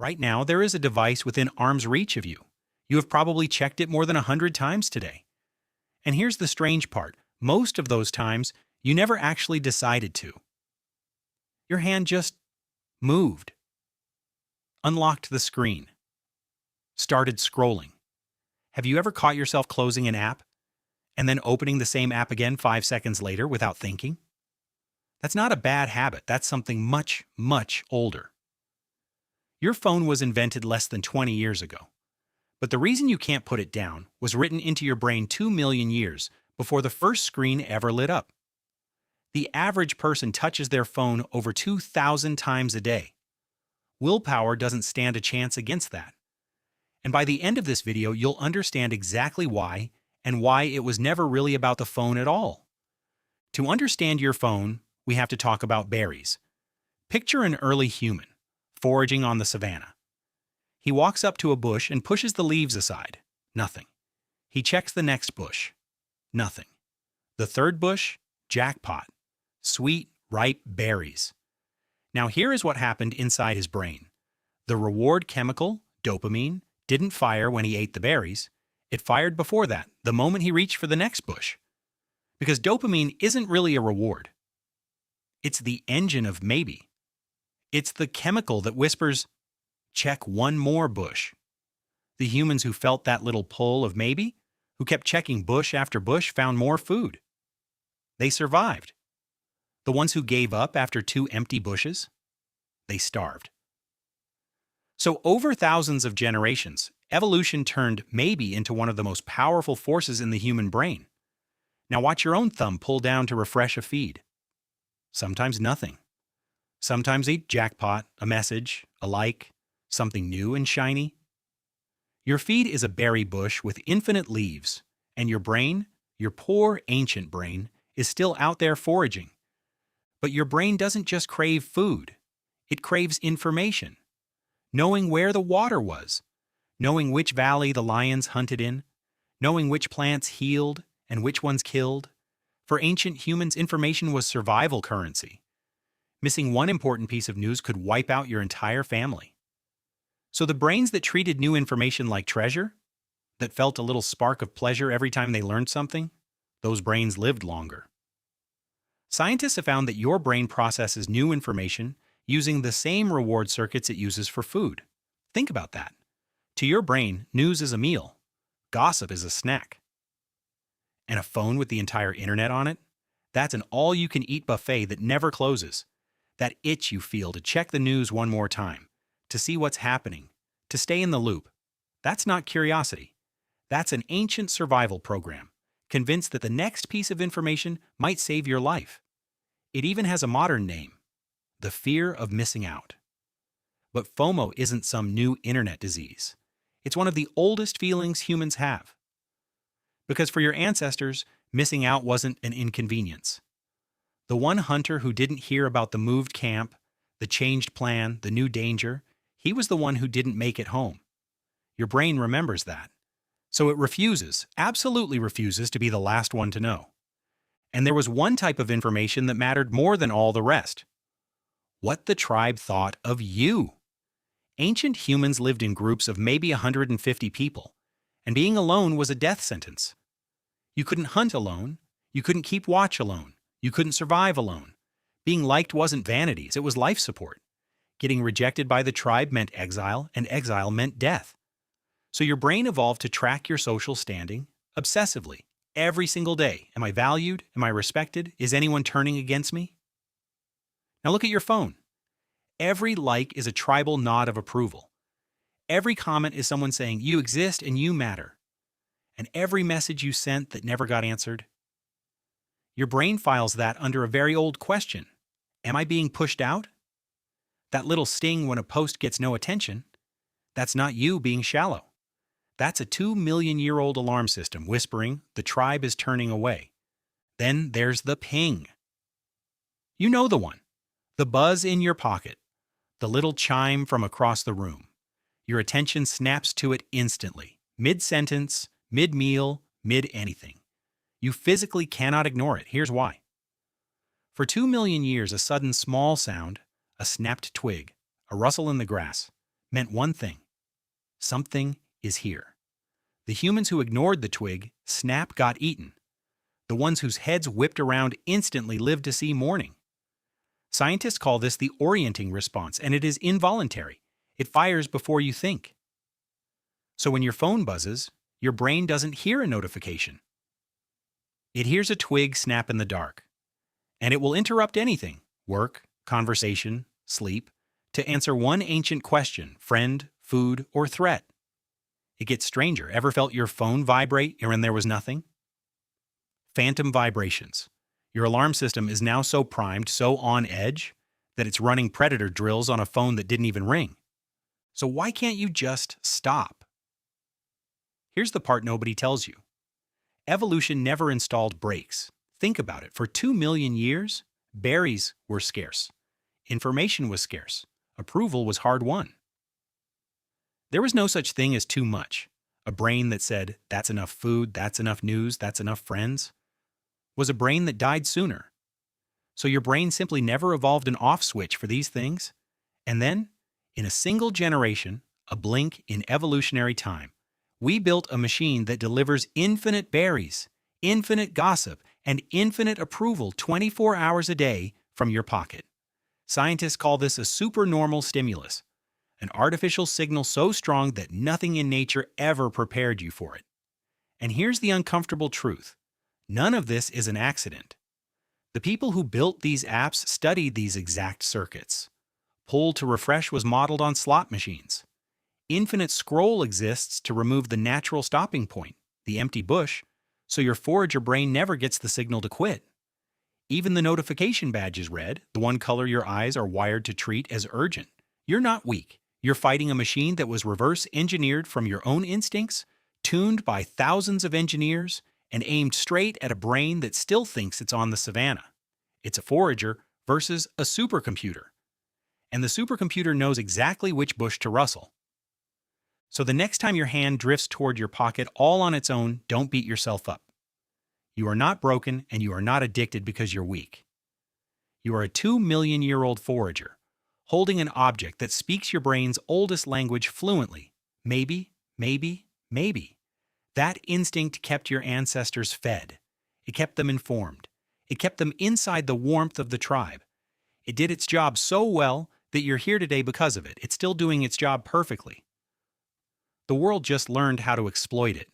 Right now, there is a device within arm's reach of you. You have probably checked it more than 100 times today. And here's the strange part. Most of those times, you never actually decided to. Your hand just moved, unlocked the screen, started scrolling. Have you ever caught yourself closing an app and then opening the same app again 5 seconds later without thinking? That's not a bad habit. That's something much, much older. Your phone was invented less than 20 years ago. But the reason you can't put it down was written into your brain 2 million years before the first screen ever lit up. The average person touches their phone over 2,000 times a day. Willpower doesn't stand a chance against that. And by the end of this video, you'll understand exactly why and why it was never really about the phone at all. To understand your phone, we have to talk about berries. Picture an early human, foraging on the savannah. He walks up to a bush and pushes the leaves aside. Nothing. He checks the next bush. Nothing. The third bush? Jackpot. Sweet, ripe berries. Now here is what happened inside his brain. The reward chemical, dopamine, didn't fire when he ate the berries. It fired before that, the moment he reached for the next bush. Because dopamine isn't really a reward. It's the engine of maybe. It's the chemical that whispers, check one more bush. The humans who felt that little pull of maybe, who kept checking bush after bush, found more food. They survived. The ones who gave up after 2 empty bushes, they starved. So over thousands of generations, evolution turned maybe into one of the most powerful forces in the human brain. Now watch your own thumb pull down to refresh a feed. Sometimes nothing. Sometimes a jackpot, a message, a like, something new and shiny. Your feed is a berry bush with infinite leaves, and your brain, your poor ancient brain, is still out there foraging. But your brain doesn't just crave food. It craves information. Knowing where the water was, knowing which valley the lions hunted in, knowing which plants healed and which ones killed. For ancient humans, information was survival currency. Missing one important piece of news could wipe out your entire family. So the brains that treated new information like treasure, that felt a little spark of pleasure every time they learned something, those brains lived longer. Scientists have found that your brain processes new information using the same reward circuits it uses for food. Think about that. To your brain, news is a meal. Gossip is a snack. And a phone with the entire internet on it? That's an all-you-can-eat buffet that never closes. That itch you feel to check the news one more time, to see what's happening, to stay in the loop. That's not curiosity. That's an ancient survival program, convinced that the next piece of information might save your life. It even has a modern name, the fear of missing out. But FOMO isn't some new internet disease. It's one of the oldest feelings humans have. Because for your ancestors, missing out wasn't an inconvenience. The one hunter who didn't hear about the moved camp, the changed plan, the new danger, he was the one who didn't make it home. Your brain remembers that. So it refuses, absolutely refuses, to be the last one to know. And there was one type of information that mattered more than all the rest. What the tribe thought of you. Ancient humans lived in groups of maybe 150 people, and being alone was a death sentence. You couldn't hunt alone, you couldn't keep watch alone, you couldn't survive alone. Being liked wasn't vanities, it was life support. Getting rejected by the tribe meant exile, and exile meant death. So your brain evolved to track your social standing obsessively. Every single day. Am I valued? Am I respected? Is anyone turning against me? Now look at your phone. Every like is a tribal nod of approval. Every comment is someone saying, you exist and you matter. And every message you sent that never got answered. Your brain files that under a very old question. Am I being pushed out? That little sting when a post gets no attention, that's not you being shallow. That's a 2 million-year-old alarm system whispering the tribe is turning away. Then there's the ping. You know the one. The buzz in your pocket. The little chime from across the room. Your attention snaps to it instantly. Mid-sentence, mid-meal, mid-anything. You physically cannot ignore it. Here's why. For 2 million years, a sudden small sound, a snapped twig, a rustle in the grass, meant one thing: something is here. The humans who ignored the twig, snap, got eaten. The ones whose heads whipped around instantly lived to see morning. Scientists call this the orienting response, and it is involuntary. It fires before you think. So when your phone buzzes, your brain doesn't hear a notification. It hears a twig snap in the dark. And it will interrupt anything: work, conversation, sleep, to answer one ancient question: friend, food, or threat. It gets stranger. Ever felt your phone vibrate when there was nothing? Phantom vibrations. Your alarm system is now so primed, so on edge, that it's running predator drills on a phone that didn't even ring. So why can't you just stop? Here's the part nobody tells you. Evolution never installed brakes. Think about it. For 2 million years, berries were scarce. Information was scarce. Approval was hard won. There was no such thing as too much. A brain that said, that's enough food, that's enough news, that's enough friends, was a brain that died sooner. So your brain simply never evolved an off switch for these things. And then, in a single generation, a blink in evolutionary time, we built a machine that delivers infinite berries, infinite gossip, and infinite approval 24 hours a day from your pocket. Scientists call this a supernormal stimulus, an artificial signal so strong that nothing in nature ever prepared you for it. And here's the uncomfortable truth: none of this is an accident. The people who built these apps studied these exact circuits. Pull to refresh was modeled on slot machines. Infinite scroll exists to remove the natural stopping point, the empty bush, so your forager brain never gets the signal to quit. Even the notification badge is red, the one color your eyes are wired to treat as urgent. You're not weak. You're fighting a machine that was reverse engineered from your own instincts, tuned by thousands of engineers, and aimed straight at a brain that still thinks it's on the savannah. It's a forager versus a supercomputer. And the supercomputer knows exactly which bush to rustle. So the next time your hand drifts toward your pocket all on its own, don't beat yourself up. You are not broken, and you are not addicted because you're weak. You are a 2 million-year-old forager, holding an object that speaks your brain's oldest language fluently. Maybe, maybe, maybe. That instinct kept your ancestors fed. It kept them informed. It kept them inside the warmth of the tribe. It did its job so well that you're here today because of it. It's still doing its job perfectly. The world just learned how to exploit it.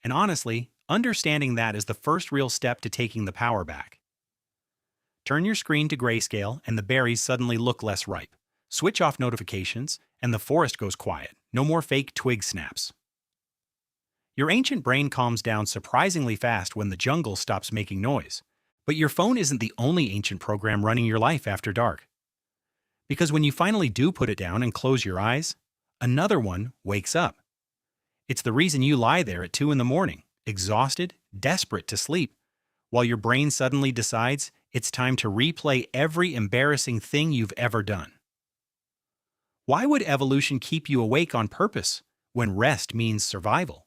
And honestly, understanding that is the first real step to taking the power back. Turn your screen to grayscale and the berries suddenly look less ripe. Switch off notifications and the forest goes quiet. No more fake twig snaps. Your ancient brain calms down surprisingly fast when the jungle stops making noise. But your phone isn't the only ancient program running your life after dark. Because when you finally do put it down and close your eyes, another one wakes up. It's the reason you lie there at 2 in the morning, exhausted, desperate to sleep, while your brain suddenly decides it's time to replay every embarrassing thing you've ever done. Why would evolution keep you awake on purpose when rest means survival?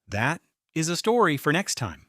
That is a story for next time.